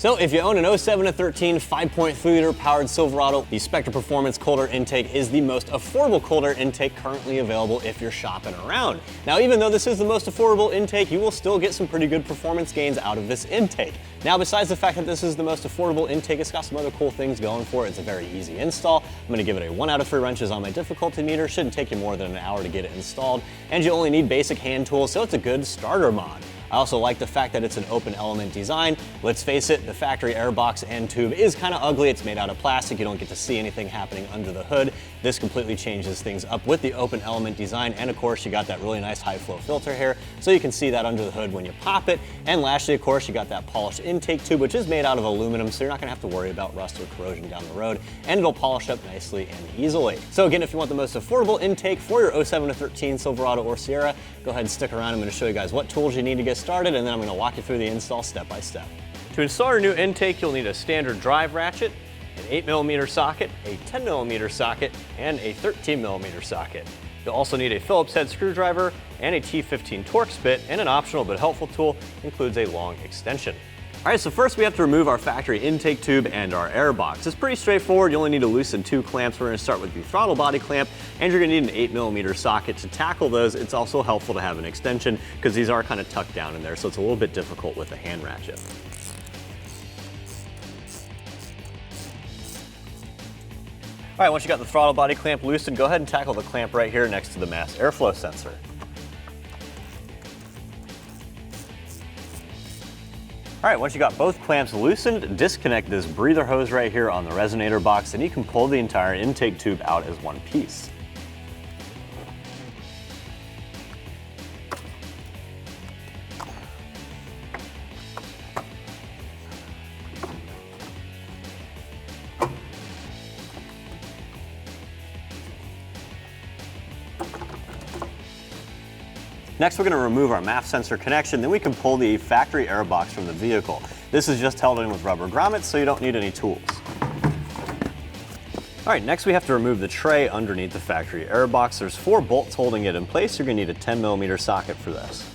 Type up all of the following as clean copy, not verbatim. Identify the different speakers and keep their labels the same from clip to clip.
Speaker 1: So if you own an 07 to 13 5.3 liter powered Silverado, the Spectre Performance Cold Air Intake is the most affordable cold air intake currently available if you're shopping around. Now, even though this is the most affordable intake, you will still get some pretty good performance gains out of this intake. Now, besides the fact that this is the most affordable intake, it's got some other cool things going for it. It's a very easy install. I'm gonna give it a 1 out of 3 wrenches on my difficulty meter. Shouldn't take you more than an hour to get it installed. And you only need basic hand tools, so it's a good starter mod. I also like the fact that it's an open element design. Let's face it, the factory airbox and tube is kind of ugly. It's made out of plastic. You don't get to see anything happening under the hood. This completely changes things up with the open element design. And of course, you got that really nice high flow filter here, so you can see that under the hood when you pop it. And lastly, of course, you got that polished intake tube, which is made out of aluminum, so you're not gonna have to worry about rust or corrosion down the road, and it'll polish up nicely and easily. So again, if you want the most affordable intake for your 07 to 13 Silverado or Sierra, go ahead and stick around. I'm gonna show you guys what tools you need to get started, and then I'm gonna walk you through the install step by step. To install your new intake, you'll need a standard drive ratchet, an 8mm socket, a 10mm socket, and a 13mm socket. You'll also need a Phillips head screwdriver and a T15 Torx bit, and an optional but helpful tool includes a long extension. All right, so first we have to remove our factory intake tube and our air box. It's pretty straightforward. You only need to loosen 2 clamps. We're gonna start with the throttle body clamp, and you're gonna need an 8mm socket to tackle those. It's also helpful to have an extension because these are kind of tucked down in there, so it's a little bit difficult with a hand ratchet. All right, once you got the throttle body clamp loosened, go ahead and tackle the clamp right here next to the mass airflow sensor. All right, once you got both clamps loosened, disconnect this breather hose right here on the resonator box, and you can pull the entire intake tube out as one piece. Next, we're going to remove our MAF sensor connection, then we can pull the factory air box from the vehicle. This is just held in with rubber grommets, so you don't need any tools. All right, next we have to remove the tray underneath the factory air box. There's 4 bolts holding it in place. You're going to need a 10mm socket for this.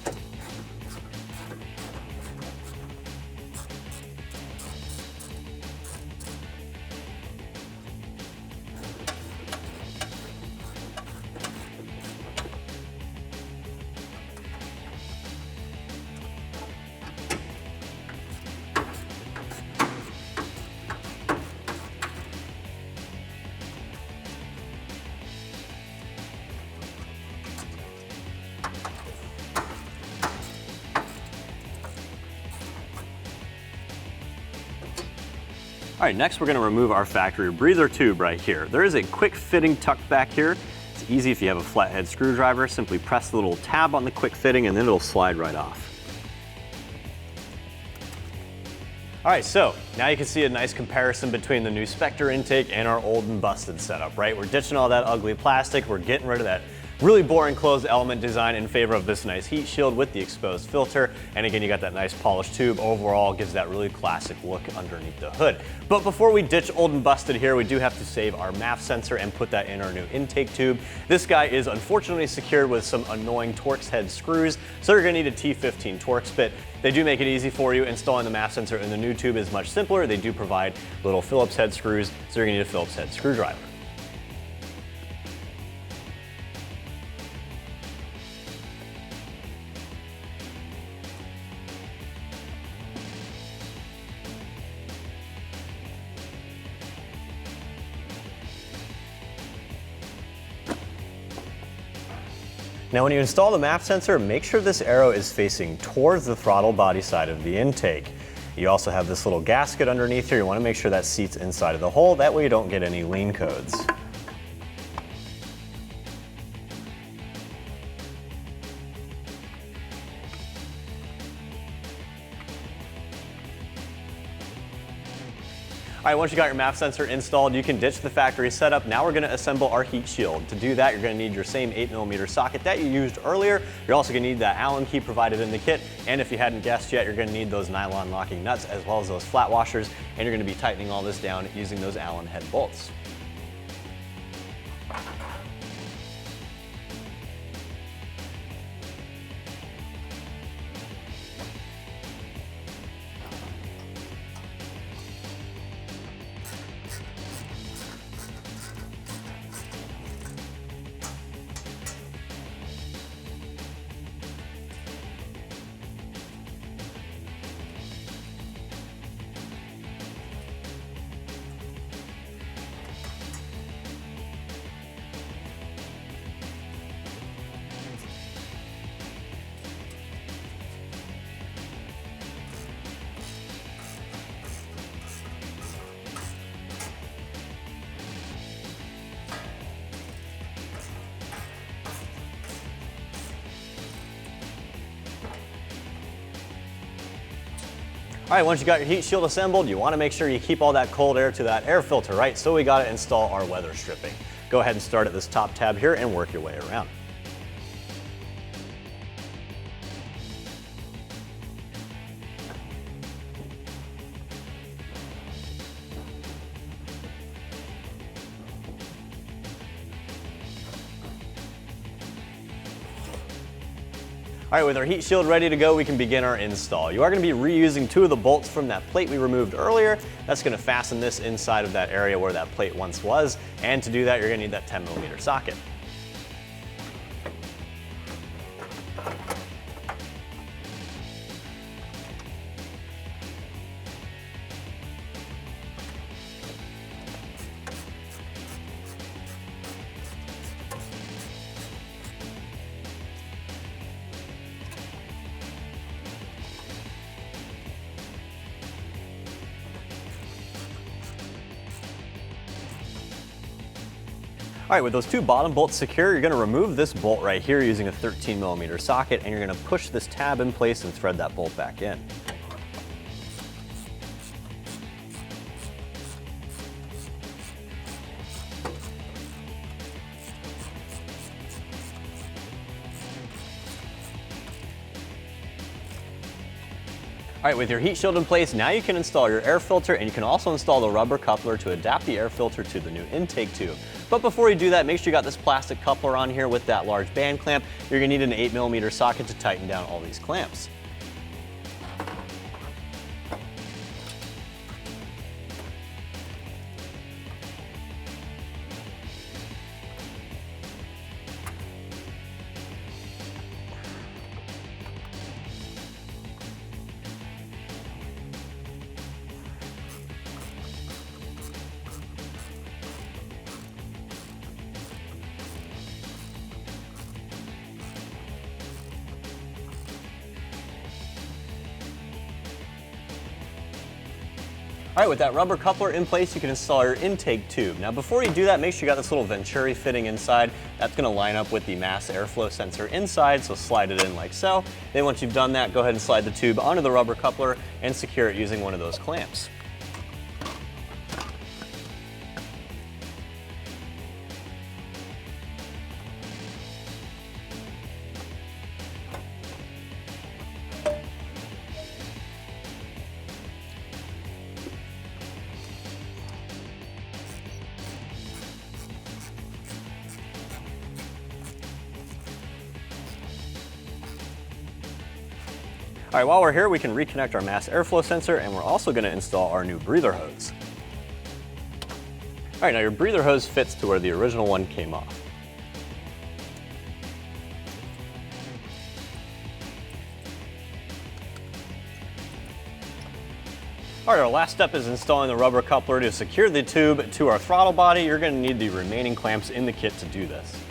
Speaker 1: All right, next we're going to remove our factory breather tube right here. There is a quick fitting tucked back here. It's easy if you have a flathead screwdriver. Simply press the little tab on the quick fitting and then it'll slide right off. All right, so now you can see a nice comparison between the new Spectre intake and our old and busted setup, right? We're ditching all that ugly plastic. We're getting rid of that really boring closed element design in favor of this nice heat shield with the exposed filter. And again, you got that nice polished tube. Overall, gives that really classic look underneath the hood. But before we ditch old and busted here, we do have to save our MAF sensor and put that in our new intake tube. This guy is unfortunately secured with some annoying Torx head screws, so you're gonna need a T15 Torx bit. They do make it easy for you. Installing the MAF sensor in the new tube is much simpler. They do provide little Phillips head screws, so you're gonna need a Phillips head screwdriver. Now when you install the MAF sensor, make sure this arrow is facing towards the throttle body side of the intake. You also have this little gasket underneath here. You want to make sure that seats inside of the hole. That way you don't get any lean codes. All right, once you got your MAF sensor installed, you can ditch the factory setup. Now we're gonna assemble our heat shield. To do that, you're gonna need your same 8mm socket that you used earlier. You're also gonna need that Allen key provided in the kit. And if you hadn't guessed yet, you're gonna need those nylon locking nuts as well as those flat washers. And you're gonna be tightening all this down using those Allen head bolts. All right, once you got your heat shield assembled, you want to make sure you keep all that cold air to that air filter, right? So we got to install our weather stripping. Go ahead and start at this top tab here and work your way around. All right, with our heat shield ready to go, we can begin our install. You are going to be reusing 2 of the bolts from that plate we removed earlier. That's going to fasten this inside of that area where that plate once was. And to do that, you're going to need that 10mm socket. All right, with those 2 bottom bolts secure, you're going to remove this bolt right here using a 13mm socket, and you're going to push this tab in place and thread that bolt back in. All right, with your heat shield in place, now you can install your air filter, and you can also install the rubber coupler to adapt the air filter to the new intake tube. But before you do that, make sure you got this plastic coupler on here with that large band clamp. You're gonna need an 8mm socket to tighten down all these clamps. All right, with that rubber coupler in place, you can install your intake tube. Now, before you do that, make sure you got this little Venturi fitting inside. That's gonna line up with the mass airflow sensor inside, so slide it in like so. Then once you've done that, go ahead and slide the tube onto the rubber coupler and secure it using one of those clamps. All right, while we're here, we can reconnect our mass airflow sensor, and we're also going to install our new breather hose. All right, now your breather hose fits to where the original one came off. All right, our last step is installing the rubber coupler to secure the tube to our throttle body. You're going to need the remaining clamps in the kit to do this.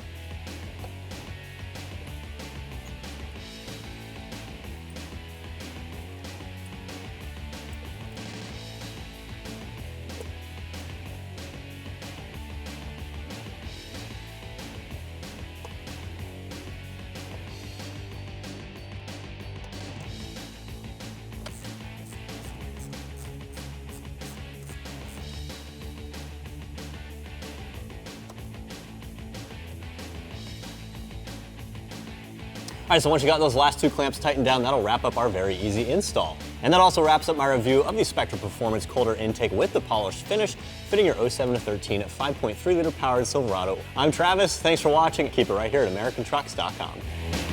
Speaker 1: All right, so once you got those last 2 clamps tightened down, that'll wrap up our very easy install. And that also wraps up my review of the Spectre Performance Cold Air Intake with the polished finish, fitting your 07 to 13 at 5.3 liter powered Silverado. I'm Travis, thanks for watching. Keep it right here at AmericanTrucks.com.